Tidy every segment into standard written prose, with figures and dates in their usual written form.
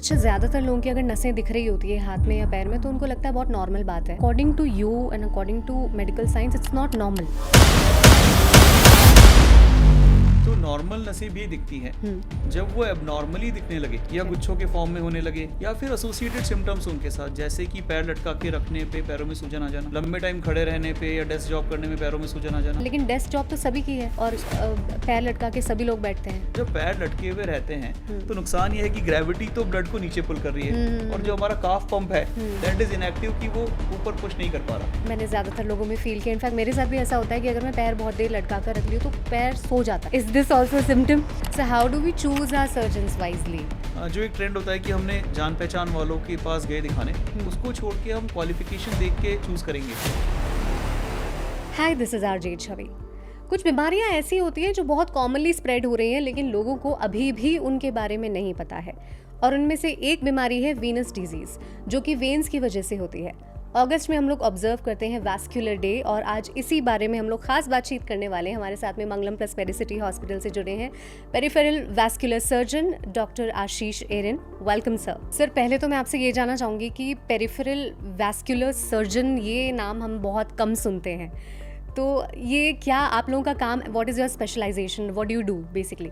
अच्छा, ज़्यादातर लोगों की अगर नसें दिख रही होती है हाथ में या पैर में तो उनको लगता है बहुत नॉर्मल बात है। According to you and according to medical science it's not normal. तो नॉर्मल नसें भी दिखती हैं जब वो एबनॉर्मली दिखने लगे या गुच्छों के फॉर्म में होने लगे या फिर एसोसिएटेड सिम्टम्स उनके साथ, जैसे कि पैर लटका के रखने पे पैरों में सूजन आ जाना, लंबे टाइम खड़े रहने पे या डेस्क जॉब करने में पैरों में सूजन आ जाना। लेकिन डेस्क जॉब तो सभी की है और पैर लटका के सभी लोग बैठते हैं। जब पैर लटके हुए रहते हैं तो नुकसान ये है कि ग्रेविटी तो ब्लड को नीचे पुल कर रही है और जो हमारा काफ पंप है दैट इज इनएक्टिव कि वो ऊपर पुश नहीं कर पा रहा। मैंने ज़्यादातर लोगों में फील किया, इनफैक्ट मेरे साथ भी ऐसा होता है कि अगर मैं पैर बहुत देर लटका कर रख ली तो पैर सो जाता है। Is this also symptom? So how do we choose our surgeons wisely? जो एक ट्रेंड होता है कि हमने जान पहचान वालों के पास गए दिखाने, उसको छोड़ के हम क्वालिफिकेशन देख के चूज करेंगे। Hi, this is RJ छवि। कुछ बीमारियां ऐसी होती हैं जो बहुत कॉमनली स्प्रेड हो रही हैं लेकिन लोगों को अभी भी उनके बारे में नहीं पता है, और उनमें से एक बीमारी है वीनस डिजीज, जो कि वेन्स की वजह से होती है। अगस्त में हम लोग ऑब्जर्व करते हैं वैस्कुलर डे, और आज इसी बारे में हम लोग खास बातचीत करने वाले हैं। हमारे साथ में मंगलम प्लस पेडिसिटी हॉस्पिटल से जुड़े हैं peripheral vascular surgeon doctor Ashish Aeron. Welcome sir. Sir, पहले तो मैं आपसे ये जानना चाहूँगी कि पेरिफेरल वैस्कुलर सर्जन, ये नाम हम बहुत कम सुनते हैं, तो ये क्या आप लोगों का काम, what is your specialisation, what do you do basically?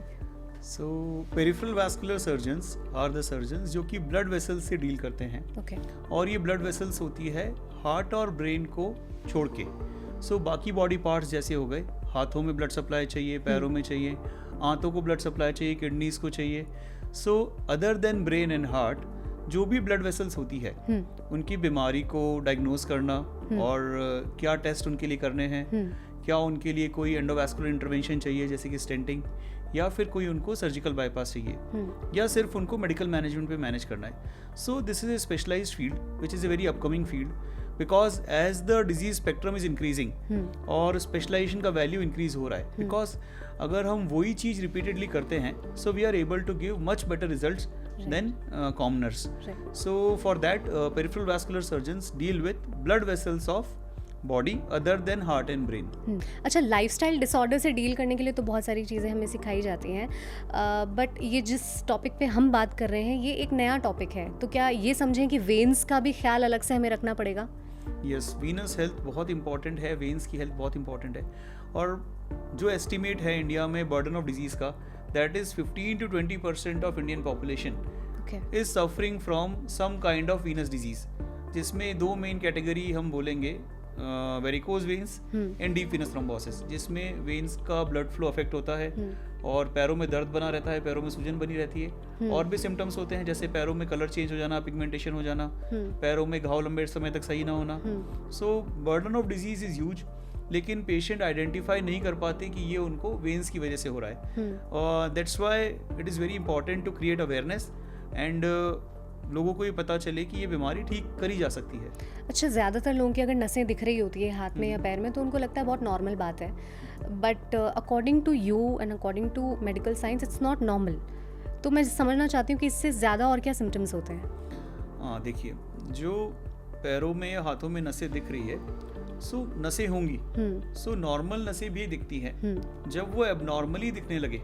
So peripheral vascular surgeons are the surgeons जो कि ब्लड वेसल्स से डील करते हैं। ओके। और ये ब्लड वेसल्स होती है हार्ट और ब्रेन को छोड़ के। सो बाकी बॉडी पार्ट्स जैसे हो गए, हाथों में ब्लड सप्लाई चाहिए, पैरों में चाहिए, आंतों को ब्लड सप्लाई चाहिए, किडनीज को चाहिए। So other than brain and heart, जो भी ब्लड वेसल्स होती है उनकी बीमारी को डायग्नोज करना और क्या टेस्ट उनके लिए करने हैं, क्या उनके लिए कोई एंडोवैस्कुलर इंटरवेंशन चाहिए जैसे कि स्टेंटिंग, या फिर कोई उनको सर्जिकल बाईपास चाहिए, या सिर्फ उनको मेडिकल मैनेजमेंट पे मैनेज करना है। So this is a specialised field which is a very upcoming field, because as the disease spectrum is increasing और स्पेशलाइजेशन का वैल्यू इंक्रीज हो रहा है। बिकॉज अगर हम वही चीज़ रिपीटेडली करते हैं so we are able to give much better results than commoners. So for that peripheral vascular surgeons deal with blood vessels of body other than heart and brain. अच्छा, lifestyle disorder से deal करने के लिए तो बहुत सारी चीज़ें हमें सिखाई जाती हैं, बट ये जिस टॉपिक पे हम बात कर रहे हैं ये एक नया टॉपिक है, तो क्या ये समझें कि वेन्स का भी ख्याल अलग से हमें रखना पड़ेगा? यस, वीनस हेल्थ बहुत इंपॉर्टेंट है, वेन्स की हेल्थ बहुत इंपॉर्टेंट है। और जो एस्टिमेट है इंडिया में बर्डन ऑफ डिजीज़ का, that is 15 to 20% of Indian population is suffering from some kind of venous disease, जिसमें दो मेन कैटेगरी हम बोलेंगे, varicose veins and deep venous thrombosis, जिसमें वेन्स का ब्लड फ्लो अफेक्ट होता है और पैरों में दर्द बना रहता है, पैरों में सूजन बनी रहती है। और भी सिम्टम्स होते हैं जैसे पैरों में कलर चेंज हो जाना, पिगमेंटेशन हो जाना, पैरों में घाव लंबे समय तक सही ना होना। So burden of disease is huge, लेकिन पेशेंट आइडेंटिफाई नहीं कर पाते कि ये उनको वेन्स की वजह से हो रहा है। That's why it is very important to create awareness and लोगों को ये पता चले कि ये बीमारी ठीक करी जा सकती है। अच्छा, ज़्यादातर लोगों की अगर नसें दिख रही होती है हाथ में या पैर में तो उनको लगता है बहुत नॉर्मल बात है, but according to you and according to medical science it's not normal. तो मैं समझना चाहती हूँ कि इससे ज़्यादा और क्या सिम्टम्स होते हैं? हाँ, देखिए, जो पैरों में या हाथों में नसें दिख रही है, सो नसें होंगी, सो नॉर्मल नसें भी दिखती हैं जब वो एबनॉर्मली दिखने लगे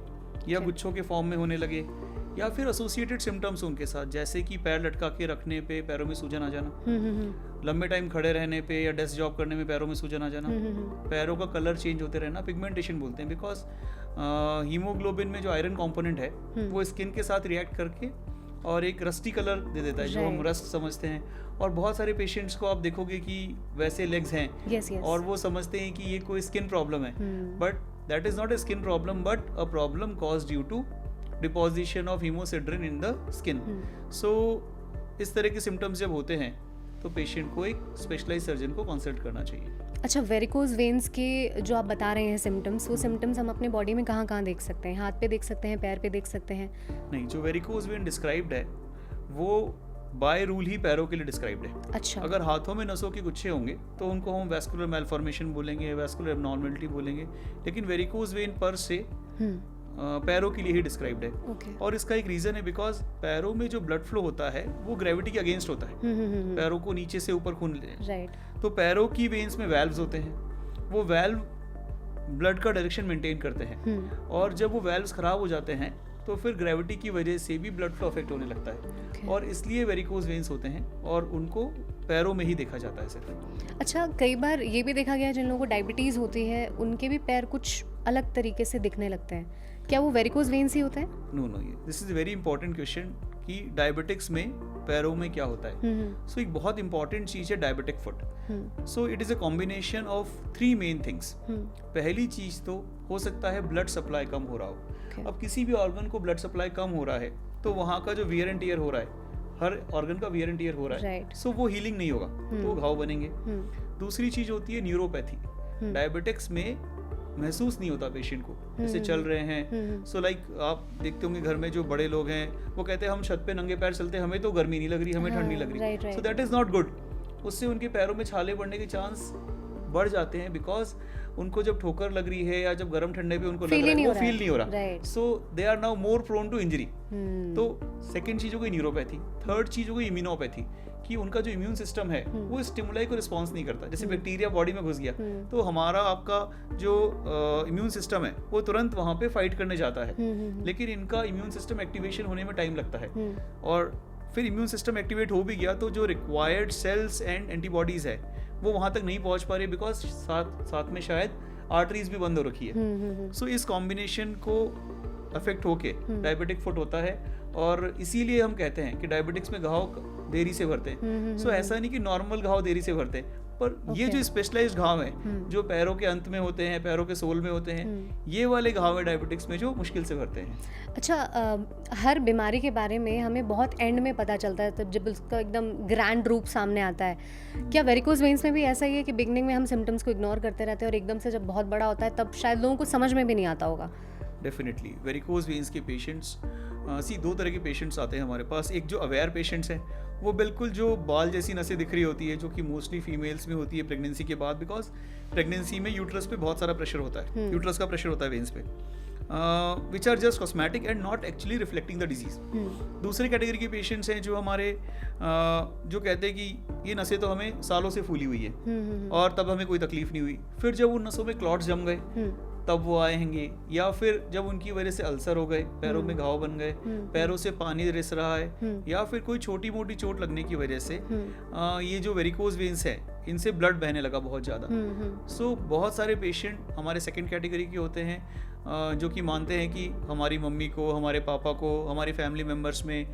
या गुच्छों के फॉर्म में होने लगे, या फिर एसोसिएटेड सिम्टम्स उनके साथ, जैसे कि पैर लटका के रखने पे पैरों में सूजन आ जाना, लंबे टाइम खड़े रहने पे या डेस्क जॉब करने में पैरों में सूजन आ जाना, पैरों का कलर चेंज होते रहना, पिगमेंटेशन बोलते हैं। बिकॉज हीमोग्लोबिन में जो आयरन कंपोनेंट है वो स्किन के साथ रिएक्ट करके और एक रस्टी कलर दे देता है, जो हम रस्ट समझते हैं। और बहुत सारे पेशेंट्स को आप देखोगे कि वैसे लेग्स हैं और वो समझते हैं कि ये कोई स्किन प्रॉब्लम है, but that is not a skin problem but a problem cause due to deposition of hemosiderin in the skin. So इस तरह के सिम्टम्स जब होते हैं तो पेशेंट को एक स्पेशलाइज्ड सर्जन को कंसल्ट करना चाहिए। अच्छा, वेरिकोज वेन्स के जो आप बता रहे हैं सिम्टम्स, वो सिम्टम्स हम अपने बॉडी में कहाँ कहाँ देख सकते हैं? हाथ पे देख सकते हैं, पैर पे देख सकते हैं? नहीं, जो वेरिकोज वेन डिस्क्राइब्ड है वो बाय रूल ही पैरों के लिए डिस्क्राइब्ड है। अच्छा। अगर हाथों में नसों के गुच्छे होंगे तो उनको हम वैस्कुलर मैलफॉर्मेशन बोलेंगे, वैस्कुलर एबनॉर्मलिटी बोलेंगे, लेकिन वेरिकोज वेन पर से पैरों के लिए ही डिस्क्राइब्ड है। और इसका एक रीजन है, बिकॉज पैरों में जो ब्लड फ्लो होता है वो ग्रेविटी के अगेंस्ट होता है, पैरों को नीचे से ऊपर खून तो पैरों की वेन्स में वैल्व्स होते हैं, वो वाल्व ब्लड का डायरेक्शन मेंटेन करते हैं, और जब वो वाल्व्स खराब हो जाते हैं तो फिर ग्रेविटी की वजह से भी ब्लड फ्लो अफेक्ट होने लगता है Okay. और इसलिए वेरिकोज वेन्स होते हैं और उनको पैरों में ही देखा जाता है सिर्फ। अच्छा, कई बार ये भी देखा गया है जिन लोगों को डायबिटीज़ होती है उनके भी पैर कुछ अलग तरीके से दिखने लगते हैं, क्या वो वेरिकोज वेन्स ही होते हैं? नो ये this is very important question कि डायबिटिक्स में पैरों में क्या होता है। सो एक बहुत इंपॉर्टेंट चीज़ है diabetic foot. So it is a combination of 3 main things. पहली चीज़ तो हो सकता है ब्लड सप्लाई कम हो रहा हो। अब किसी भी ऑर्गन को ब्लड सप्लाई कम हो रहा है तो वहाँ का जो वियर एंड टियर हो रहा है, हर ऑर्गन का वियर एंड टियर हो रहा है, सो वो हीलिंग नहीं होगा, तो वो घाव बनेंगे। दूसरी चीज़ होती है न्यूरोपैथी। डायबिटिक्स में महसूस नहीं होता पेशेंट को, जैसे चल रहे हैं। सो लाइक आप देखते होंगे घर में जो बड़े लोग हैं वो कहते हैं हम छत पे नंगे पैर चलते हैं, हमें तो गर्मी नहीं लग रही, हमें ठंड नहीं लग रही। So that is not good. उससे उनके पैरों में छाले पड़ने के चांस बढ़ जाते हैं, बिकॉज उनको जब ठोकर लग रही है या जब गर्म ठंडे पे उनको लग रहा है वो फील नहीं हो रहा। So they are now more prone to injury. तो सेकंड चीज हो गई न्यूरोपैथी। थर्ड चीज हो गई इम्यूनोपैथी, कि उनका जो इम्यून सिस्टम है वो स्टिमुलाई को रिस्पॉन्स नहीं करता। जैसे बैक्टीरिया बॉडी में घुस गया तो हमारा आपका जो इम्यून सिस्टम है वो तुरंत वहां पे फाइट करने जाता है, लेकिन इनका इम्यून सिस्टम एक्टिवेशन होने में टाइम लगता है। और फिर इम्यून सिस्टम एक्टिवेट हो भी गया तो जो रिक्वायर्ड सेल्स एंड एंटीबॉडीज है वो वहां तक नहीं पहुंच पा रही, बिकॉज साथ में शायद आर्टरीज भी बंद हो रखी है। सो इस कॉम्बिनेशन को अफेक्ट होके डायबिटिक फुट होता है, और इसीलिए हम कहते हैं कि डायबिटिक्स में घाव देरी से भरते हैं। सो ऐसा नहीं कि नॉर्मल घाव देरी से भरते हैं, पर ये जो स्पेशलाइज्ड घाव है जो पैरों के अंत में होते हैं, पैरों के सोल में होते हैं, ये वाले घाव है डायबिटिक्स में जो मुश्किल से भरते हैं। अच्छा, हर बीमारी के बारे में हमें बहुत एंड में पता चलता है, तब जब उसका एकदम ग्रैंड रूप सामने आता है। क्या वेरिकोज वेन्स में भी ऐसा ही है कि बिगनिंग में हम सिम्टम्स को इग्नोर करते रहते हैं और एकदम से जब बहुत बड़ा होता है तब शायद लोगों को समझ में भी नहीं आता होगा? डेफिनेटली वेरिकोज वेन्स के पेशेंट्स दो तरह के पेशेंट्स आते हैं हमारे पास। एक जो अवेयर पेशेंट्स हैं, वो बिल्कुल जो बाल जैसी नसें दिख रही होती है, जो कि मोस्टली फीमेल्स में होती है प्रेगनेंसी के बाद, बिकॉज प्रेगनेंसी में यूट्रस पे बहुत सारा प्रेशर होता है, यूट्रस का प्रेशर होता है वेन्स पे, which are just cosmetic and not actually reflecting the disease. दूसरे कैटेगरी के पेशेंट्स हैं जो हमारे जो कहते हैं कि ये नसें तो हमें सालों से फूली हुई है और तब हमें कोई तकलीफ नहीं हुई, फिर जब उन नसों में क्लॉट्स जम गए तब वो आएंगे, या फिर जब उनकी वजह से अल्सर हो गए, पैरों में घाव बन गए, पैरों से पानी रिस रहा है, या फिर कोई छोटी मोटी चोट लगने की वजह से ये जो वेरिकोज वेन्स है इनसे ब्लड बहने लगा बहुत ज़्यादा। सो बहुत सारे पेशेंट हमारे सेकंड कैटेगरी के होते हैं जो कि मानते हैं कि हमारी मम्मी को, हमारे पापा को, हमारे फैमिली मेम्बर्स में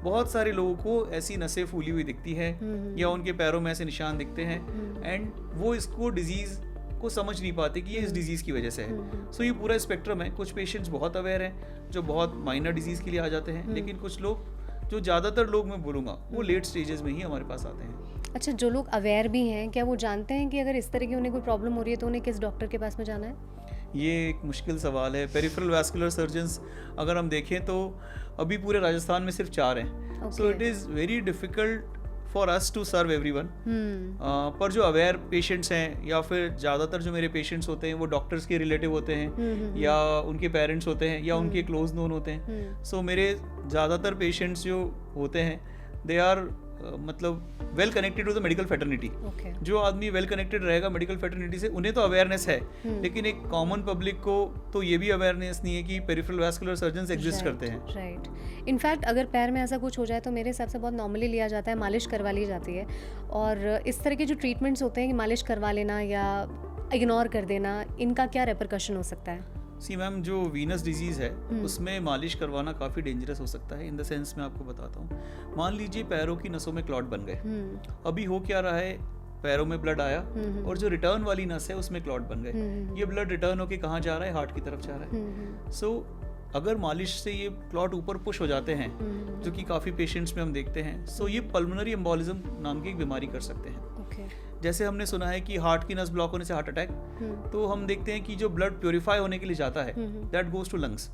बहुत सारे लोगों को ऐसी नसें फूली हुई दिखती है या उनके पैरों में ऐसे निशान दिखते हैं, एंड वो इसको डिजीज़ को समझ नहीं पाते कि ये इस डिजीज़ की वजह से है। सो ये पूरा स्पेक्ट्रम है। कुछ पेशेंट्स बहुत अवेयर हैं जो बहुत माइनर डिजीज़ के लिए आ जाते हैं, लेकिन कुछ लोग, जो ज़्यादातर लोग मैं बोलूँगा, वो लेट स्टेजेस में ही हमारे पास आते हैं। अच्छा, जो लोग अवेयर भी हैं, क्या वो जानते हैं कि अगर इस तरह की उन्हें कोई प्रॉब्लम हो रही है तो उन्हें किस डॉक्टर के पास में जाना है? ये एक मुश्किल सवाल है। पेरिफेरल वैस्कुलर सर्जन्स अगर हम देखें तो अभी पूरे राजस्थान में सिर्फ 4 हैं। So it is very difficult for us to serve everyone. पर जो अवेयर पेशेंट्स हैं, या फिर ज़्यादातर जो मेरे पेशेंट्स होते हैं वो डॉक्टर्स के रिलेटिव होते हैं, या उनके पेरेंट्स होते हैं, या उनके क्लोज नोन होते हैं। सो मेरे ज़्यादातर पेशेंट्स जो होते हैं दे आर मतलब well connected to the medical fraternity. जो आदमी वेल कनेक्टेड रहेगा मेडिकल फैटर्निटी से, उन्हें तो अवेयरनेस है, लेकिन एक कॉमन पब्लिक को तो ये भी अवेयरनेस नहीं है कि पेरिफेरल वैस्कुलर सर्जन्स एग्जिस्ट करते हैं। राइट। इनफैक्ट अगर पैर में ऐसा कुछ हो जाए तो मेरे हिसाब से बहुत नॉर्मली लिया जाता है, मालिश करवा ली जाती है। और इस तरह के जो ट्रीटमेंट्स होते हैं कि मालिश करवा लेना या इग्नोर कर देना, इनका क्या रेपरकशन हो सकता है? सी मैम, जो वीनस डिजीज़ है उसमें मालिश करवाना काफ़ी डेंजरस हो सकता है। इन द सेंस मैं आपको बताता हूँ, मान लीजिए पैरों की नसों में क्लॉट बन गए। अभी हो क्या रहा है, पैरों में ब्लड आया और जो रिटर्न वाली नस है उसमें क्लॉट बन गए। ये ब्लड रिटर्न होके कहाँ जा रहा है? हार्ट की तरफ जा रहा है। सो अगर मालिश से ये क्लॉट ऊपर पुश हो जाते हैं, जो कि काफ़ी पेशेंट्स में हम देखते हैं, सो ये पल्मोनरी एम्बोलिज्म नाम की एक बीमारी कर सकते हैं। जैसे हमने सुना है कि हार्ट की नस ब्लॉक होने से हार्ट अटैक, तो हम देखते हैं कि जो ब्लड प्योरीफाई होने के लिए जाता है दैट गोज टू लंग्स।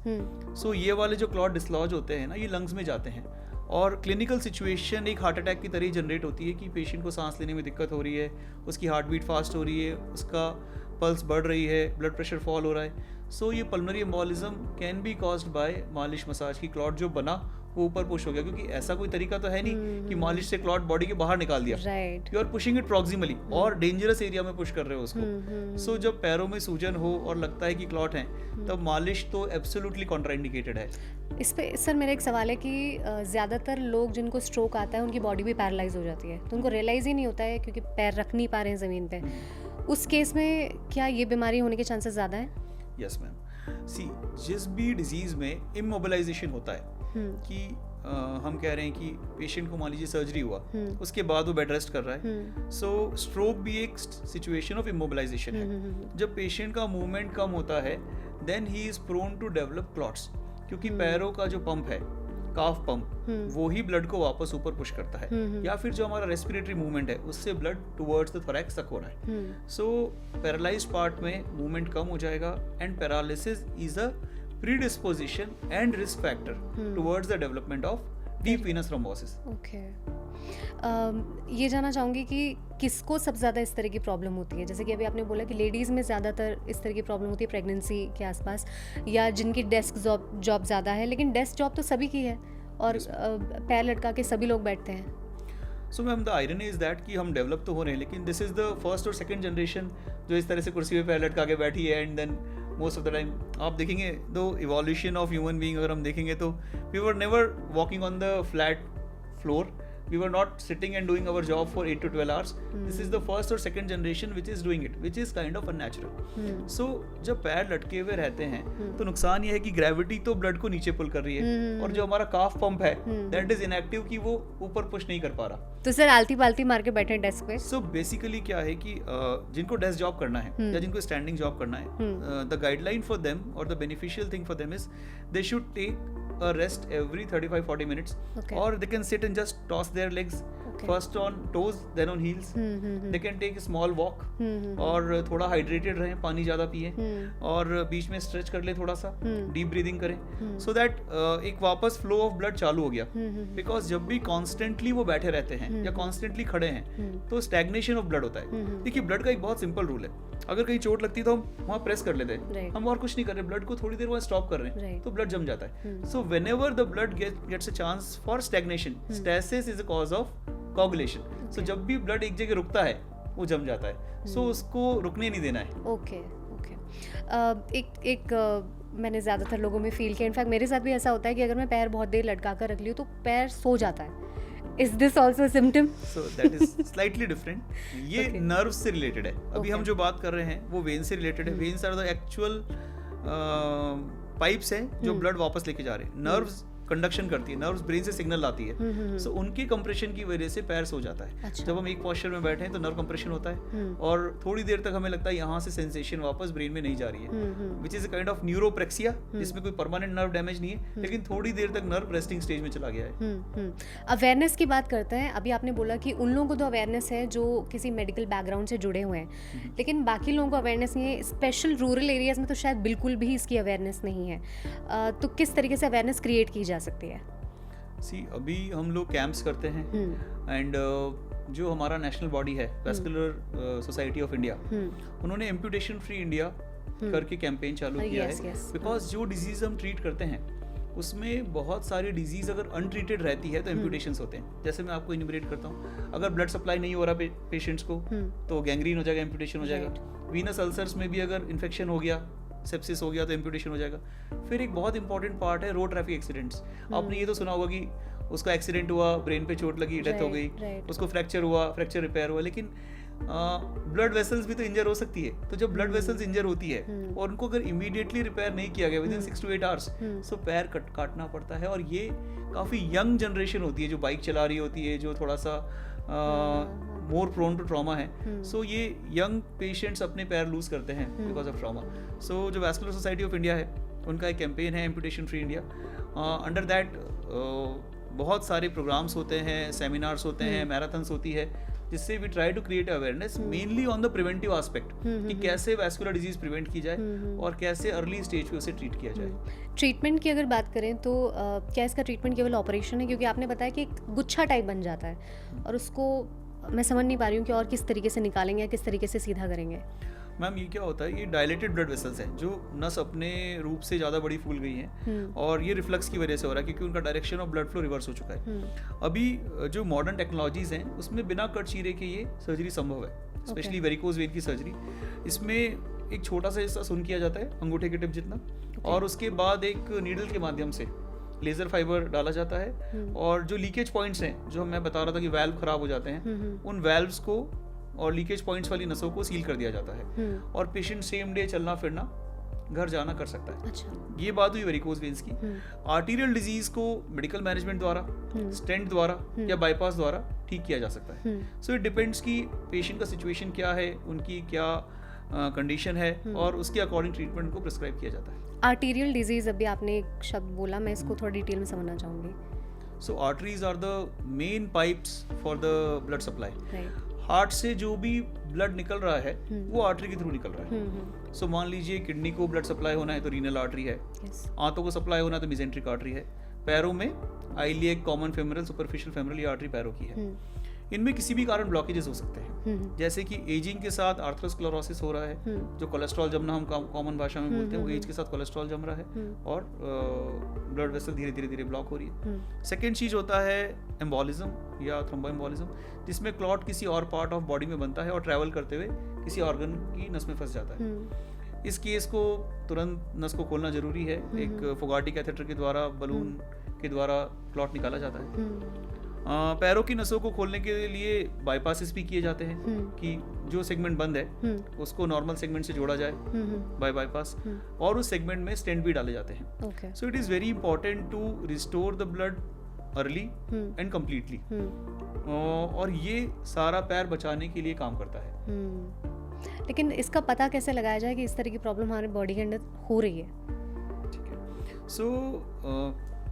सो ये वाले जो क्लॉट डिसलॉज होते हैं ना, ये लंग्स में जाते हैं, और क्लिनिकल सिचुएशन एक हार्ट अटैक की तरह जनरेट होती है कि पेशेंट को सांस लेने में दिक्कत हो रही है, उसकी हार्ट बीट फास्ट हो रही है, उसका पल्स बढ़ रही है, ब्लड प्रेशर फॉल हो रहा है। सो ये pulmonary embolism can be caused by मालिश मसाज की। क्लॉट जो बना वो ऊपर पुश हो गया, क्योंकि ऐसा कोई तरीका तो है नहीं कि मालिश से क्लॉट बॉडी के बाहर निकाल दिया, right. You are pushing it proximally और डेंजरस एरिया में पुश कर रहे हो उसको। सो जब पैरों में सूजन हो और लगता है कि क्लॉट है, तब मालिश तो एब्सोल्युटली कॉन्ट्राइंडिकेटेड है। इस पे सर मेरा एक सवाल है कि ज़्यादातर लोग जिनको स्ट्रोक आता है उनकी बॉडी भी पैरालाइज हो जाती है, तो उनको रियलाइज़ ही नहीं होता है क्योंकि पैर रख नहीं पा रहे हैं ज़मीन पे। उस केस में क्या ये बीमारी होने के चांसेस ज़्यादा हैं? यस मैम, सी जिस भी डिजीज में इमोबिलाइजेशन होता है कि हम कह रहे हैं कि पेशेंट को मान लीजिए सर्जरी हुआ, उसके बाद वो बेड रेस्ट कर रहा है, सो स्ट्रोक भी एक सिचुएशन ऑफ इमोबिलाइजेशन है। जब पेशेंट का मूवमेंट कम होता है then he is prone to develop clots, क्योंकि पैरों का जो पंप है, काफ पंप, वो ही ब्लड को वापस ऊपर पुश करता है, या फिर जो हमारा रेस्पिरेटरी मूवमेंट है उससे ब्लड टुवर्ड्स द थोरैक्स तक हो रहा है। सो पैरालाइज्ड पार्ट में मूवमेंट कम हो जाएगा and paralysis is a predisposition and risk factor towards the development of deep venous thrombosis. Okay, ये जानना चाहूँगी कि किसको सबसे ज़्यादा इस तरह की प्रॉब्लम होती है? जैसे कि अभी आपने बोला कि लेडीज़ में ज़्यादातर इस तरह की प्रॉब्लम होती है प्रेगनेंसी के आसपास, या जिनकी डेस्क जॉब ज़्यादा है, लेकिन डेस्क जॉब तो सभी की है और पैर लटका के सभी लोग बैठते हैं। So ma'am the irony is that कि हम डेवलप तो हो रहे हैं, लेकिन दिस इज द फर्स्ट और सेकंड जनरेशन जो इस तरह से कुर्सी पे पैर लटका के बैठी है। And then most of the time आप देखेंगे दो इवोल्यूशन ऑफ ह्यूमन बीइंग अगर हम देखेंगे तो we were never walking on the flat floor, we were not sitting and doing our job for 8 to 12 hours. This is the first or second generation which is doing it, which is kind of unnatural. So जब पैर लटके हुए रहते हैं तो नुकसान ये है कि ग्रेविटी तो ब्लड को नीचे पुल कर रही है और जो हमारा काफ पंप है दैट इज इनएक्टिव कि वो ऊपर पुश नहीं कर पा रहा। तो सर आलती पालती मार के बैठे डेस्क पे। सो बेसिकली क्या है कि जिनको डेस्क जॉब करना है या जिनको स्टैंडिंग जॉब करना है, द गाइडलाइन फॉर देम और the beneficial thing for them is they should take a rest every 35-40 minutes, or they can sit and just toss their legs first on toes then on heels. They can take a small walk और थोड़ा hydrated रहें, पानी ज़्यादा पिए और बीच में stretch कर ले, थोड़ा सा डीप ब्रीदिंग करें, सो दैट एक वापस फ्लो ऑफ ब्लड चालू हो गया। बिकॉज जब भी कॉन्स्टेंटली वो बैठे रहते हैं या कॉन्स्टेंटली खड़े हैं तो स्टैग्नेशन ऑफ ब्लड होता है। देखिए ब्लड का एक बहुत सिंपल रूल है, अगर कहीं चोट लगती है तो हम वहाँ प्रेस कर लेते हैं, हम और कुछ नहीं कर रहे, ब्लड को थोड़ी देर वहाँ स्टॉप कर रहे हैं तो ब्लड जम जाता है। सो whenever the blood gets a chance for stagnation, stasis is a cause of coagulation. So जब भी ब्लड एक जगह रुकता है वो जम जाता है, so उसको रुकने नहीं देना है। ओके एक मैंने ज़्यादातर लोगों में फील किया, इनफैक्ट मेरे साथ भी ऐसा होता है कि अगर मैं पैर बहुत देर लटका कर रख लूँ तो पैर सो जाता है। Is this also a symptom? So that is slightly different. ये nerves से related है। अभी हम जो बात कर रहे हैं वो वेन से related है। Veins are the actual pipes हैं जो ब्लड वापस लेके जा रहे हैं। नर्व्स कंडक्शन करती है, नर्व्स ब्रेन से सिग्नल लाती है, सो उनके कंप्रेशन की वजह से पैर सो जाता है। अच्छा। जब हम एक पोस्चर में बैठे हैं तो नर्व कंप्रेशन होता है और थोड़ी देर तक हमें लगता है यहाँ से सेंसेशन वापस ब्रेन में नहीं जा रही है, which is a kind of neuropraxia, जिसमें कोई परमानेंट नर्व डैमेज नहीं है लेकिन थोड़ी देर तक नर्व रेस्टिंग स्टेज में चला गया है। अवेयरनेस की बात करते हैं। अभी आपने बोला कि उन लोगों को तो अवेयरनेस है जो किसी मेडिकल बैकग्राउंड से जुड़े हुए हैं, लेकिन बाकी लोगों को अवेयरनेस नहीं है। स्पेशल रूरल एरियाज में तो शायद बिल्कुल भी इसकी अवेयरनेस नहीं है, तो किस तरीके से अवेयरनेस क्रिएट की जा सकती है? सी अभी हम लोग कैंप्स करते हैं एंड जो हमारा नेशनल बॉडी है वैस्कुलर सोसाइटी ऑफ इंडिया, उन्होंने एम्पुटेशन फ्री इंडिया करके कैंपेन चालू किया है। बिकॉज जो डिजीज हम ट्रीट करते हैं उसमें बहुत सारी डिजीज अगर अनट्रीटेड रहती है तो एम्पुटेशंस होते हैं। जैसे मैं आपको इन्यूमरेट करता हूँ, अगर ब्लड सप्लाई नहीं हो रहा पेशेंट्स को तो गैंग्रीन हो जाएगा, एम्पुटेशन हो जाएगा। वीनस अल्सर्स में भी अगर इन्फेक्शन हो गया, सेप्सिस हो गया तो एम्पुटेशन हो जाएगा। फिर एक बहुत इंपॉर्टेंट पार्ट है रोड ट्रैफिक एक्सीडेंट्स। आपने ये तो सुना होगा कि उसका एक्सीडेंट हुआ, ब्रेन पे चोट लगी, डेथ हो गई, उसको फ्रैक्चर हुआ, फ्रैक्चर रिपेयर हुआ, लेकिन ब्लड वेसल्स भी तो इंजर हो सकती है। तो जब ब्लड वेसल्स इंजर होती है और उनको अगर इमीडिएटली रिपेयर नहीं किया गया विदिन 6 to 8 आवर्स, सो पैर काटना पड़ता है। और ये काफ़ी यंग जनरेशन होती है जो बाइक चला रही होती है, जो थोड़ा सा मोर प्रोन टू ट्रॉमा है। सो ये यंग पेशेंट्स अपने पैर लूज करते हैं बिकॉज ऑफ ट्रॉमा। सो जो वैस्कुलर सोसाइटी ऑफ इंडिया है उनका एक कैंपेन है amputation free India. Under that बहुत सारे प्रोग्राम्स होते हैं, सेमिनार्स होते हैं, मैराथन्स होती है, जिससे we try to create awareness mainly on the preventive aspect कि कैसे वैस्कुलर डिजीज प्रिवेंट की जाए और कैसे अर्ली स्टेज पे उसे ट्रीट किया जाए। ट्रीटमेंट की अगर बात करें तो क्या इसका ट्रीटमेंट केवल ऑपरेशन है? क्योंकि आपने बताया कि एक गुच्छा टाइप बन जाता है और उसको मैं समझ नहीं पा रही हूँ कि और किस तरीके से निकालेंगे या किस तरीके से सीधा करेंगे। मैम ये क्या होता है, ये डायलेटेड ब्लड वेसल्स हैं, जो नस अपने रूप से ज़्यादा बड़ी फूल गई हैं और ये रिफ्लक्स की वजह से हो रहा है क्योंकि उनका direction of blood flow reverse हो चुका है। अभी जो मॉडर्न टेक्नोलॉजीज हैं उसमें बिना कट चीरे के ये सर्जरी संभव है, स्पेशली वेरिकोज वेन की सर्जरी। इसमें एक छोटा सा हिस्सा सुन किया जाता है, अंगूठे के टिप जितना, और उसके बाद एक नीडल के माध्यम से लेजर फाइबर डाला जाता है और जो लीकेज पॉइंट्स हैं, जो मैं बता रहा था कि वाल्व खराब हो जाते हैं, उन वाल्व्स को और लीकेज पॉइंट्स वाली नसों को सील कर दिया जाता है और पेशेंट सेम डे चलना फिरना, घर जाना कर सकता है। अच्छा। ये बात हुई वेरिकोज वेन्स की। आर्टीरियल डिजीज को मेडिकल मैनेजमेंट द्वारा, स्टेंट द्वारा या बाईपास द्वारा ठीक किया जा सकता है। सो इट डिपेंड्स कि पेशेंट का सिचुएशन क्या है, उनकी क्या कंडीशन है और उसके अकॉर्डिंग ट्रीटमेंट को प्रिस्क्राइब किया जाता है। आर्टीरियल डिजीज, अभी आपने एक शब्द बोला, मैं इसको थोड़ा डिटेल में समझना चाहूंगी। So arteries are the main pipes for the blood supply. Heart से जो भी ब्लड निकल रहा है वो आर्टरी के थ्रू निकल रहा है। सो मान लीजिए किडनी को ब्लड सप्लाई होना है तो रीनल आर्टरी है, आंतों को सप्लाई होना है तो मेसेंट्रिक आर्टरी है, पैरों में iliac, common femoral, superficial femoral, ये आर्टरी पैरों की है। इनमें किसी भी कारण ब्लॉकेजेस हो सकते हैं, जैसे कि एजिंग के साथ आर्थरोस्क्लेरोसिस हो रहा है, जो कोलेस्ट्रॉल जमना हम कॉमन भाषा में बोलते हैं, वो एज के साथ कोलेस्ट्रॉल जम रहा है और ब्लड वेसल धीरे धीरे ब्लॉक हो रही है। सेकेंड चीज होता है एम्बोलिज्म या थ्रोम्बोएम्बोलिज्म, जिसमें क्लॉट किसी और पार्ट ऑफ बॉडी में बनता है और ट्रैवल करते हुए किसी ऑर्गन की नस में फंस जाता है। इस केस को तुरंत नस को खोलना जरूरी है। एक फोगाटी कैथेटर के द्वारा, बलून के द्वारा क्लॉट निकाला जाता है। पैरों की नसों को खोलने के लिए बाईपासेस भी किए जाते हैं कि जो सेगमेंट बंद है उसको नॉर्मल सेगमेंट से जोड़ा जाए बाय बाईपास, और उस सेगमेंट में स्टेंट भी डाले जाते हैं। So it is very important to restore the blood early and completely, और ये सारा पैर बचाने के लिए काम करता है। लेकिन इसका पता कैसे लगाया जाए कि इस तरह की प्रॉब्लम हमारे बॉडी के अंदर हो रही है? ठीक है। सो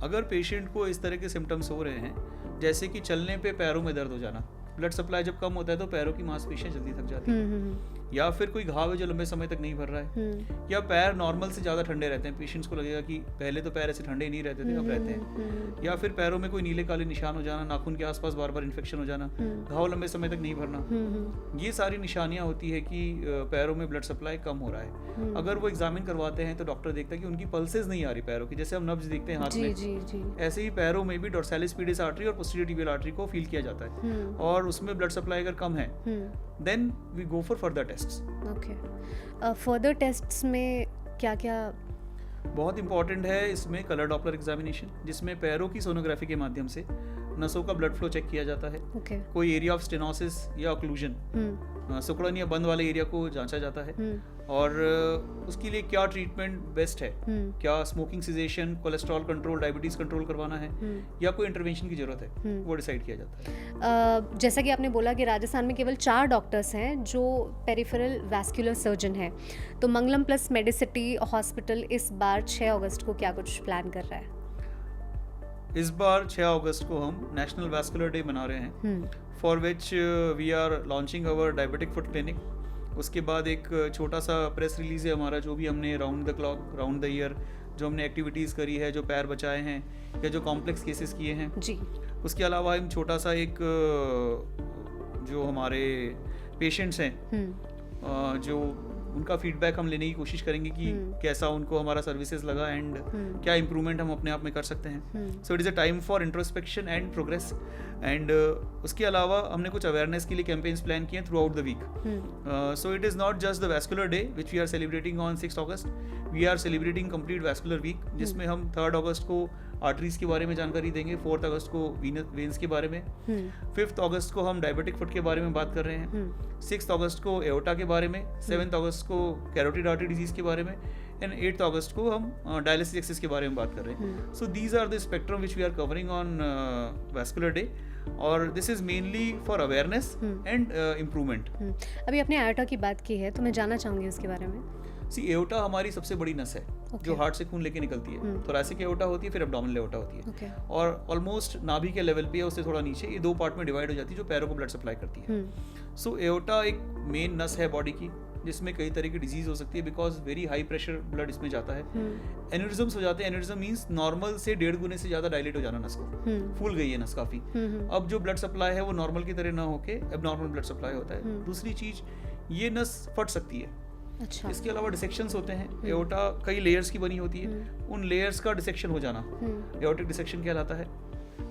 अगर पेशेंट को इस तरह के सिम्टम्स हो रहे हैं, जैसे कि चलने पे पैरों में दर्द हो जाना, ब्लड सप्लाई जब कम होता है तो पैरों की मांसपेशियां जल्दी थक जाती हैं, या फिर कोई घाव है जो लंबे समय तक नहीं भर रहा है, या पैर नॉर्मल से ज़्यादा ठंडे रहते हैं, पेशेंट्स को लगेगा कि पहले तो पैर ऐसे ठंडे नहीं रहते थे, अब रहते हैं, या फिर पैरों में कोई नीले काले निशान हो जाना, नाखून के आसपास बार बार इन्फेक्शन हो जाना, घाव लंबे समय तक नहीं भरना, ये सारी निशानियां होती है कि पैरों में ब्लड सप्लाई कम हो रहा है। अगर वो एग्जामिन करवाते हैं तो डॉक्टर देखता है कि उनकी पल्सेस नहीं आ रही पैरों की, जैसे हम नब्ज देखते हैं हाथ में, ऐसे ही पैरों में भी डोर्सालिस पीडियस आर्टरी और पोस्टीरियर टिबियल आर्टरी को फील किया जाता है, और उसमें ब्लड सप्लाई अगर कम है then we go for further tests. Okay, further tests में क्या क्या? बहुत इंपॉर्टेंट है इसमें कलर डॉपलर एग्जामिनेशन, जिसमें पैरों की सोनोग्राफी के माध्यम से नसों का ब्लड फ्लो चेक किया जाता है। कोई एरिया ऑफ स्टेनोसिस या ऑक्लूजन, सिकुड़न या बंद वाले एरिया को जांचा जाता है, और उसके लिए क्या ट्रीटमेंट बेस्ट है, क्या smoking caseation, cholesterol control, diabetes control करवाना है, या कोई इंटरवेंशन की जरूरत है, वो डिसाइड किया जाता है। जैसा कि आपने बोला कि राजस्थान में केवल 4 डॉक्टर्स हैं जो पेरिफेरल वैस्कुलर सर्जन हैं, तो मंगलम प्लस मेडिसिटी हॉस्पिटल इस बार 6 अगस्त को क्या कुछ प्लान कर रहा है? इस बार 6 अगस्त को हम नेशनल वैस्कुलर डे मना रहे हैं, for which we are launching our diabetic foot clinic. उसके बाद एक छोटा सा प्रेस रिलीज है हमारा, जो भी हमने round the clock, round the year जो हमने एक्टिविटीज़ करी है, जो पैर बचाए हैं या जो कॉम्प्लेक्स केसेस किए हैं जी। उसके अलावा हम छोटा सा एक जो हमारे पेशेंट्स हैं जो उनका फीडबैक हम लेने की कोशिश करेंगे कि कैसा उनको हमारा सर्विसेज लगा एंड क्या इम्प्रूवमेंट हम अपने आप में कर सकते हैं। So it is a time for introspection and progress, and उसके अलावा हमने कुछ अवेयरनेस के लिए कैंपेन्स प्लान किए throughout the week. So it is not just the vascular day which we are celebrating on 6 August, we are celebrating complete vascular week, जिसमें हम 3 अगस्त को आर्टरीज के बारे में जानकारी देंगे, 4 अगस्त को वेन्स के बारे में, 5 अगस्त को हम डायबिटिक फुट के बारे में बात कर रहे हैं, 6 अगस्त को एओर्टा के बारे में, 7 अगस्त को कैरोटिड आर्टरी डिजीज के बारे में, एंड 8 अगस्त को हम डायलिसिस एक्सेस के बारे में बात कर रहे हैं। So these are the spectrum which we are covering on vascular day, और this is mainly for awareness and improvement. अभी आपने एओर्टा की बात की है तो मैं जानना चाहूँगी उसके बारे में। सी एओर्टा हमारी सबसे बड़ी नस है जो हार्ट से खून लेके निकलती है। थोरैसिक एओर्टा होती है, फिर एब्डोमिनल एओर्टा होती है, और ऑलमोस्ट नाभि के लेवल पे या उससे थोड़ा नीचे, ये 2 पार्ट में डिवाइड हो जाती है जो पैरों को ब्लड सप्लाई करती है। सो एओर्टा एक मेन नस है बॉडी की, जिसमें कई तरह की डिजीज हो सकती है because very high pressure blood इसमें जाता है। एन्यूरिज्म्स हो जाते हैं। एन्यूरिज्म मींस नॉर्मल से 1.5 गुने से ज्यादा डायलेट हो जाना नस को, फूल गई है नस काफी। अब जो ब्लड सप्लाई है वो नॉर्मल की तरह ना होके एबनॉर्मल ब्लड सप्लाई होता है। दूसरी चीज, ये नस फट सकती है अच्छा। इसके अलावा डिसेक्शंस होते हैं, एओर्टा कई लेयर्स की बनी होती है, उन लेयर्स का डिसेक्शन हो जाना एओर्टिक डिसेक्शन कहलाता है।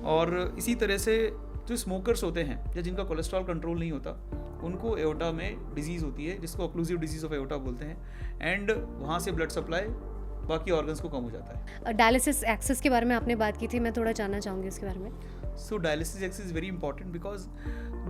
और इसी तरह से जो स्मोकर्स होते हैं या जिनका कोलेस्ट्रॉल कंट्रोल नहीं होता, उनको एओर्टा में डिजीज़ होती है जिसको ऑक्लूसिव डिजीज ऑफ एओर्टा बोलते हैं, एंड वहाँ से ब्लड सप्लाई बाकी ऑर्गन्स को कम हो जाता है। डायलिसिस एक्सेस के बारे में आपने बात की थी, मैं थोड़ा जानना चाहूँगी इसके बारे में। So dialysis access is very important because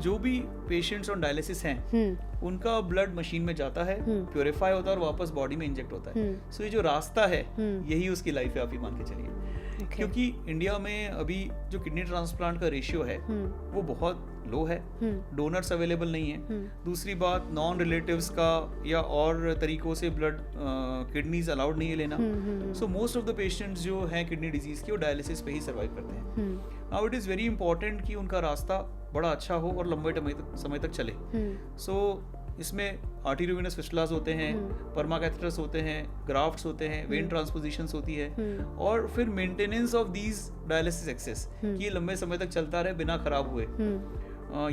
जो भी पेशेंट्स ऑन डायलिसिस हैं उनका ब्लड मशीन में जाता है, प्योरीफाई होता है और वापस बॉडी में इंजेक्ट होता है। सो ये जो रास्ता है यही उसकी लाइफ है, आप ये मान के चलिए। क्योंकि इंडिया में अभी जो किडनी ट्रांसप्लांट का रेशियो है वो बहुत लो है, डोनर्स अवेलेबल नहीं है। दूसरी बात, नॉन रिलेटिव्स का या और तरीकों से ब्लड किडनीज अलाउड नहीं है लेना। So most of the patients जो हैं किडनी डिजीज के, वो डायलिसिस पे ही सर्वाइव करते हैं। Now it is very important कि उनका रास्ता बड़ा अच्छा हो और लंबे समय तक चले। सो इसमें आर्टेरियोवेनस फिस्टुलास होते हैं, पर्मा कैथेटर्स होते हैं, ग्राफ्ट्स होते हैं, वेन ट्रांसपोजिशंस होती है, और फिर maintenance of these dialysis access कि ये लंबे समय तक चलता रहे बिना खराब हुए।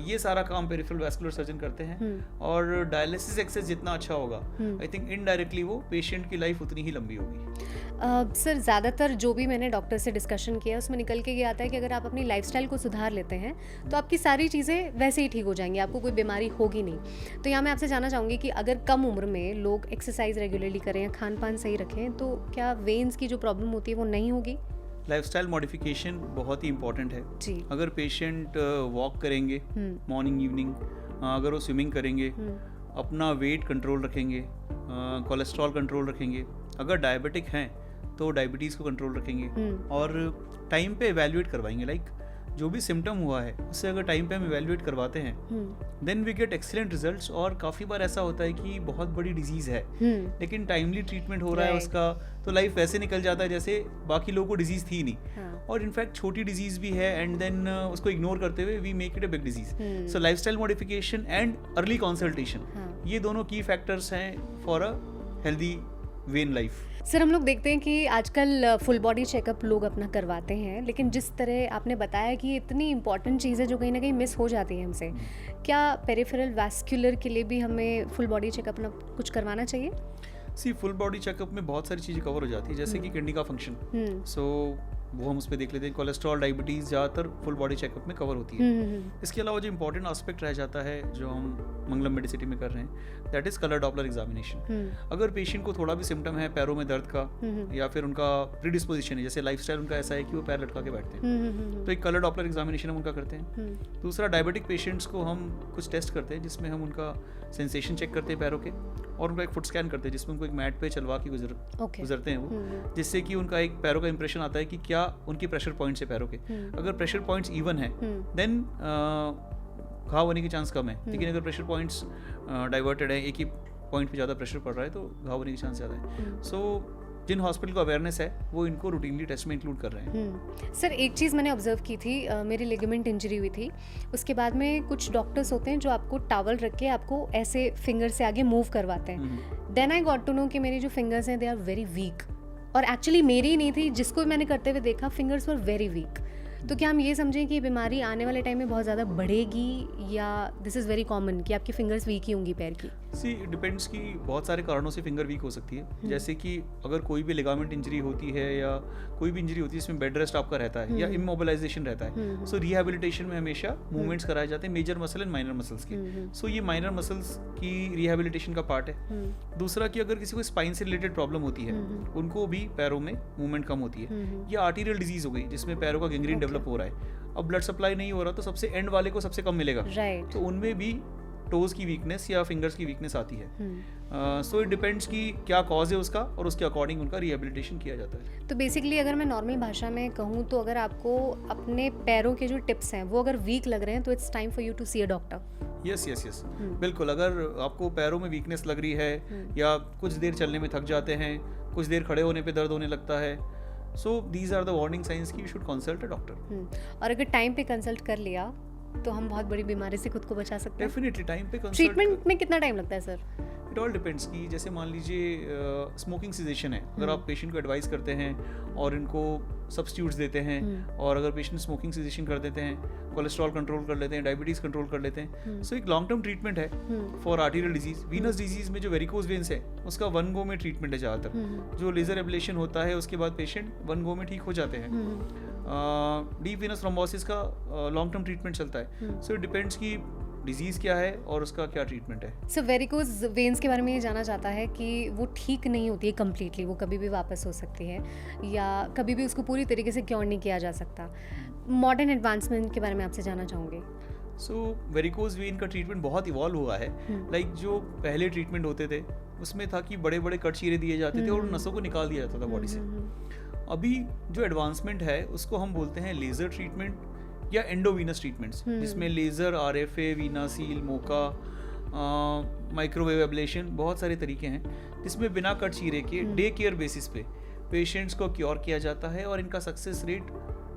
ये सारा काम पेरिफेरल वैस्कुलर सर्जन करते हैं। और डायलिसिस एक्सेस जितना अच्छा होगा, आई थिंक इनडायरेक्टली वो पेशेंट की लाइफ उतनी ही लंबी होगी। सर, ज़्यादातर जो भी मैंने डॉक्टर से डिस्कशन किया उसमें निकल के ये आता है कि अगर आप अपनी लाइफस्टाइल को सुधार लेते हैं तो आपकी सारी चीज़ें वैसे ही ठीक हो जाएंगी, आपको कोई बीमारी होगी नहीं। तो यहाँ मैं आपसे जानना चाहूँगी कि अगर कम उम्र में लोग एक्सरसाइज रेगुलरली करें या खान पान सही रखें तो क्या वेन्स की जो प्रॉब्लम होती है वो नहीं होगी? लाइफस्टाइल मॉडिफिकेशन बहुत ही इंपॉर्टेंट है जी। अगर पेशेंट वॉक करेंगे मॉर्निंग इवनिंग, अगर वो स्विमिंग करेंगे, अपना वेट कंट्रोल रखेंगे, कोलेस्ट्रॉल कंट्रोल रखेंगे, अगर डायबिटिक हैं तो डायबिटीज़ को कंट्रोल रखेंगे, और टाइम पे एवेल्युएट करवाएंगे। लाइक जो भी सिम्टम हुआ है उससे अगर टाइम पे हम एवेल्युएट करवाते हैं then we get excellent results. और काफ़ी बार ऐसा होता है कि बहुत बड़ी डिजीज़ है लेकिन टाइमली ट्रीटमेंट हो रहा है उसका, तो लाइफ वैसे निकल जाता है जैसे बाकी लोगों को डिजीज़ थी नहीं। और इनफैक्ट छोटी डिजीज़ भी है एंड देन उसको इग्नोर करते हुए we make it a big disease. So lifestyle modification and early consultation, ये दोनों की फैक्टर्स हैं for a healthy vein life. Sir, हम लोग देखते हैं कि आजकल फुल बॉडी चेकअप लोग अपना करवाते हैं, लेकिन जिस तरह आपने बताया कि इतनी इंपॉर्टेंट चीज़ है जो कहीं ना कहीं मिस हो जाती है हमसे, क्या पेरिफेरल वैस्कुलर के लिए भी हमें फुल बॉडी चेकअप अपना कुछ करवाना चाहिए? सी, फुल बॉडी चेकअप में बहुत सारी चीज़ें कवर हो जाती है, जैसे कि किडनी का फंक्शन, सो वो हम उस पर देख लेते हैं। कोलेस्ट्रॉल, डायबिटीज़ ज़्यादातर फुल बॉडी चेकअप में कवर होती है। इसके अलावा जो इंपॉर्टेंट एस्पेक्ट रह जाता है जो हम मंगलम मेडिसिटी में कर रहे हैं, that is colour Doppler examination. अगर पेशेंट को थोड़ा भी सिम्टम है पैरों में दर्द का या फिर उनका प्रीडिस्पोजिशन है, जैसे लाइफस्टाइल उनका ऐसा है कि वो पैर लटका के बैठते हैं, तो एक कलर डॉपलर एग्जामिनेशन हम उनका करते हैं। दूसरा, डायबिटिक पेशेंट्स को हम कुछ टेस्ट करते हैं जिसमें हम उनका सेंसेशन चेक करते हैं पैरों के, और उनका एक फुट स्कैन करते हैं जिसमें उनको एक मैट पे चलवा के गुजरते हैं वो, जिससे कि उनका एक पैरों का इंप्रेशन आता है कि क्या उनकी प्रेशर पॉइंट्स है पैरों के। अगर प्रेशर पॉइंट्स इवन है देन घाव होने के चांस कम है, लेकिन अगर प्रेशर पॉइंट्स डाइवर्टेड है, एक ही पॉइंट पे ज़्यादा प्रेशर पड़ रहा है तो घाव होने के चांस ज़्यादा है। सो जिन हॉस्पिटल को अवेयरनेस है वो इनको रूटीनली टेस्ट में इंक्लूड कर रहे हैं। सर, एक चीज़ मैंने ऑब्जर्व की थी, मेरी लिगामेंट इंजरी हुई थी, उसके बाद में कुछ डॉक्टर्स होते हैं जो आपको टॉवल रख के आपको ऐसे फिंगर से आगे मूव करवाते हैं। Then I got to know कि मेरी जो फिंगर्स हैं दे आर वेरी वीक, और एक्चुअली मेरी ही नहीं थी, जिसको मैंने करते हुए देखा फिंगर्स वर वेरी वीक। तो क्या हम ये समझें कि ये बीमारी आने वाले टाइम में बहुत ज़्यादा बढ़ेगी, या दिस इज़ वेरी कॉमन कि आपकी फिंगर्स वीक ही होंगी पैर की? सी, डिपेंड्स कि बहुत सारे कारणों से फिंगर वीक हो सकती है। जैसे कि अगर कोई भी लिगामेंट इंजरी होती है या कोई भी इंजरी होती है जिसमें बेड रेस्ट आपका रहता है या इमोबिलाइजेशन रहता है, सो रिहैबिलिटेशन में हमेशा मूवमेंट्स कराए जाते हैं major muscle and minor muscles के। सो ये माइनर मसल्स की रिहैबिलिटेशन का पार्ट है। दूसरा कि अगर किसी को स्पाइन से रिलेटेड प्रॉब्लम होती है उनको भी पैरों में मूवमेंट कम होती है। ये आर्टीरियल डिजीज हो गई जिसमें पैरों का गैंग्रीन डेवलप हो रहा है, अब ब्लड सप्लाई नहीं हो रहा तो सबसे एंड वाले को सबसे कम मिलेगा, राइट। तो उनमें भी टोज की वीकनेस या फिंगर्स की वीकनेस आती है। सो इट डिपेंड्स कि क्या कॉज है उसका और उसके अकॉर्डिंग उनका रिहेबिलिटेशन किया जाता है। तो बेसिकली अगर मैं नॉर्मल भाषा में कहूँ तो अगर आपको अपने पैरों के जो टिप्स हैं वो अगर वीक लग रहे हैं तो it's time for you to see a doctor. Yes, बिल्कुल। अगर आपको पैरों में वीकनेस लग रही है या कुछ देर चलने में थक जाते हैं, कुछ देर खड़े होने पे दर्द होने लगता है, so these are the warning signs कि you should consult a doctor. और अगर टाइम पे कंसल्ट कर लिया तो हम बहुत बड़ी बीमारी से खुद को बचा सकते हैं। डेफिनेटली टाइम पे कंसल्ट। ट्रीटमेंट में कितना टाइम लगता है सर? इट ऑल डिपेंड्स कि जैसे मान लीजिए स्मोकिंग सीजेशन है, अगर आप पेशेंट को एडवाइस करते हैं और इनको सब्स्टिट्यूट्स देते हैं और अगर पेशेंट स्मोकिंग सीजेशन कर देते हैं, कोलेस्ट्रॉल कंट्रोल कर लेते हैं, डायबिटीज़ कंट्रोल कर लेते हैं, सो एक लॉन्ग टर्म ट्रीटमेंट है for arterial disease. Venus disease में जो वेरिकोज वेन्स है उसका 1 गो में ट्रीटमेंट है ज़्यादातर। जो लेजर एब्लेशन होता है उसके बाद पेशेंट 1 गो में ठीक हो जाते हैं। डीप वेनस थ्रोम्बोसिस का लॉन्ग टर्म ट्रीटमेंट चलता है। सो इट डिपेंड्स कि डिजीज़ क्या है और उसका क्या ट्रीटमेंट है। सो वेरिकोज वेन्स के बारे में ये जाना जाता है कि वो ठीक नहीं होती है कम्प्लीटली, वो कभी भी वापस हो सकती है या कभी भी उसको पूरी तरीके से क्योर नहीं किया जा सकता। मॉडर्न एडवांसमेंट के बारे में आपसे जानना चाहूँगी। सो वेरिकोज वेन का ट्रीटमेंट बहुत इवॉल्व हुआ है। लाइक जो पहले ट्रीटमेंट होते थे उसमें था कि बड़े बड़े कट चीरे दिए जाते थे और नसों को निकाल दिया जाता था बॉडी से। अभी जो एडवांसमेंट है उसको हम बोलते हैं लेज़र ट्रीटमेंट या एंडोवीनस ट्रीटमेंट्स, जिसमें laser, RFA, vena seal, MOCA, microwave ablation, बहुत सारे तरीके हैं जिसमें बिना कट चीरे के डे केयर बेसिस पे पेशेंट्स को क्योर किया जाता है और इनका success rate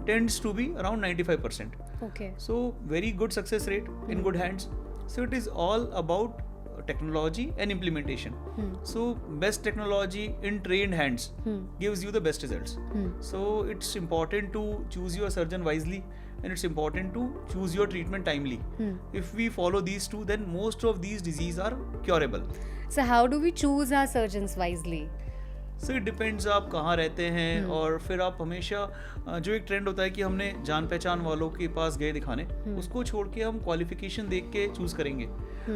tends to be around 95%. Okay. So very good success rate in good hands. So it is all about technology and implementation. So best technology in trained hands gives you the best results. So it's important to choose your surgeon wisely and it's important to choose your treatment timely. If we follow these two, then most of these diseases are curable. So how do we choose our surgeons wisely? So it depends आप कहाँ रहते हैं और फिर आप हमेशा जो एक ट्रेंड होता है कि हमने जान पहचान वालों के पास गए दिखाने, उसको छोड़ के हम क्वालिफिकेशन देख के चूज़ करेंगे,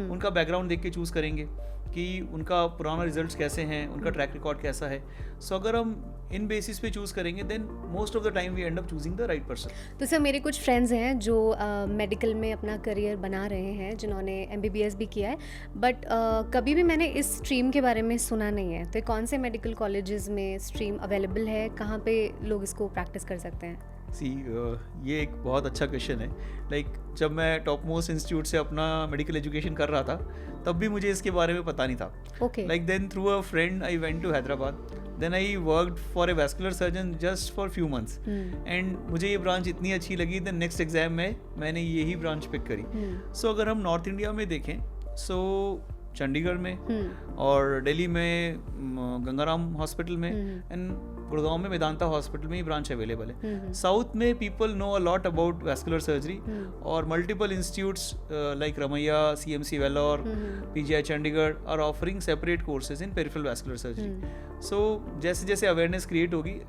उनका बैकग्राउंड देख के चूज़ करेंगे कि उनका पुराना रिजल्ट्स कैसे हैं, उनका ट्रैक रिकॉर्ड कैसा है। सो अगर हम इन बेसिस पे चूज़ करेंगे then most of the time we end up choosing the right person. तो सर मेरे कुछ फ्रेंड्स हैं जो मेडिकल में अपना करियर बना रहे हैं, जिन्होंने MBBS भी किया है, बट कभी भी मैंने इस स्ट्रीम के बारे में सुना नहीं है। तो कौन से मेडिकल कॉलेजेस में स्ट्रीम अवेलेबल है, कहाँ पे लोग इसको प्रैक्टिस कर सकते हैं? ये एक बहुत अच्छा क्वेश्चन है। लाइक जब मैं टॉप मोस्ट इंस्टीट्यूट से अपना मेडिकल एजुकेशन कर रहा था तब भी मुझे इसके बारे में पता नहीं था। Like then through a friend I went to Hyderabad, then I worked for a vascular surgeon just for few months and मुझे ये ब्रांच इतनी अच्छी लगी, देन नेक्स्ट एग्जाम में मैंने यही ब्रांच पिक करी। सो अगर हम नॉर्थ इंडिया में देखें, सो चंडीगढ़ में और दिल्ली में गंगाराम हॉस्पिटल में एंड गुड़गांव में मेदांता हॉस्पिटल में ही ब्रांच अवेलेबल है। साउथ में people know a lot about vascular surgery और multiple institutes like Ramaiah, CMC Vellore, PGI Chandigarh are offering separate courses in peripheral vascular surgery. So जैसे जैसे अवेयरनेस क्रिएट होगी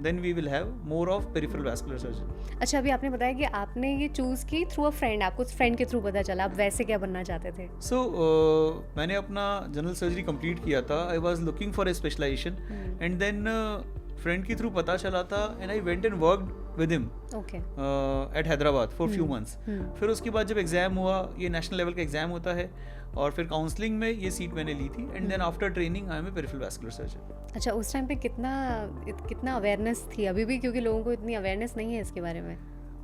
then we will have more of peripheral vascular surgery. अच्छा, अभी आपने बताया कि आपने ये चूज़ की थ्रू अ फ्रेंड, आपको फ्रेंड के थ्रू पता चला, आप वैसे क्या बनना चाहते थे? So मैंने अपना जनरल सर्जरी कंप्लीट किया था, I was looking for a specialisation and then friend के थ्रू पता चला था and I went and worked with him at Hyderabad for few months. फिर उसके बाद जब एग्जाम हुआ, ये नेशनल लेवल का एग्जाम होता है, और फिर काउंसलिंग में ये सीट मैंने ली थी and then after training I am a peripheral vascular surgeon. अच्छा, उस टाइम पे कितना अवेयरनेस थी? अभी भी क्योंकि लोगों को इतनी अवेयरनेस नहीं है इसके बारे में।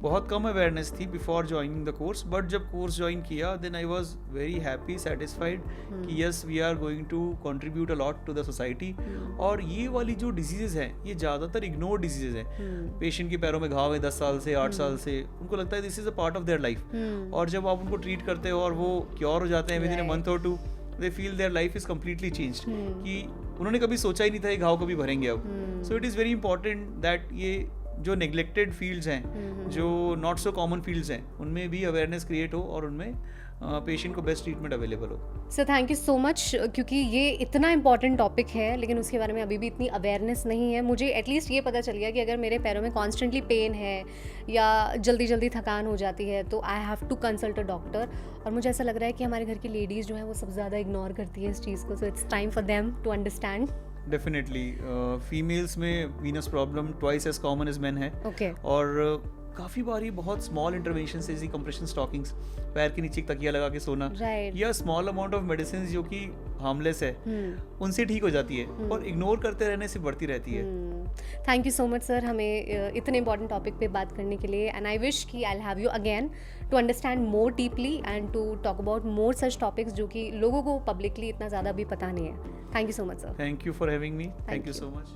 बहुत कम अवेयरनेस थी before joining the course, but जब कोर्स ज्वाइन किया then I was very happy, satisfied कि yes we are going to contribute a lot to the society. और ये वाली जो डिजीजेज हैं ये ज़्यादातर इग्नोर डिजीजेज हैं। पेशेंट के पैरों में घाव है 10 साल से 8 साल से, उनको लगता है this is a part of their life, और जब आप उनको ट्रीट करते हो और वो क्योर हो जाते हैं विद इन अ मंथ और 2, they feel their life is completely changed कि उन्होंने कभी सोचा ही नहीं था ये घाव कभी भरेंगे अब। सो it is very important that ये जो नेग्लेक्टेड फील्ड्स हैं, जो नॉट सो कॉमन फील्ड्स हैं, उनमें भी अवेयरनेस क्रिएट हो और उनमें पेशेंट को बेस्ट ट्रीटमेंट अवेलेबल हो। Sir thank you so much, क्योंकि ये इतना इंपॉर्टेंट टॉपिक है लेकिन उसके बारे में अभी भी इतनी अवेयरनेस नहीं है। मुझे एटलीस्ट ये पता चल गया कि अगर मेरे पैरों में कॉन्स्टेंटली पेन है या जल्दी जल्दी थकान हो जाती है तो I have to consult a doctor. और मुझे ऐसा लग रहा है कि हमारे घर की लेडीज़ जो हैं वो सबसे ज़्यादा इग्नोर करती है इस चीज़ को। So it's time for them to understand. Definitely females में venous problem twice as common as men है। और काफ़ी बारी बहुत स्मॉल इंटरवेंशन से, जैसे कंप्रेशन स्टॉकिंग्स, पैर के नीचे तकिया लगा के सोना, या स्मॉल अमाउंट ऑफ मेडिसिन जो कि हार्मलेस है, उनसे ठीक हो जाती है, और इग्नोर करते रहने से बढ़ती रहती है। Thank you so much sir, हमें इतने इंपॉर्टेंट टॉपिक पे बात करने के लिए, एंड आई विश कि I have you again to understand more deeply and to talk about more such topics जो कि लोगों को पब्लिकली इतना ज़्यादा भी पता नहीं है। Thank you so much sir. Thank you for having me. Thank you so much.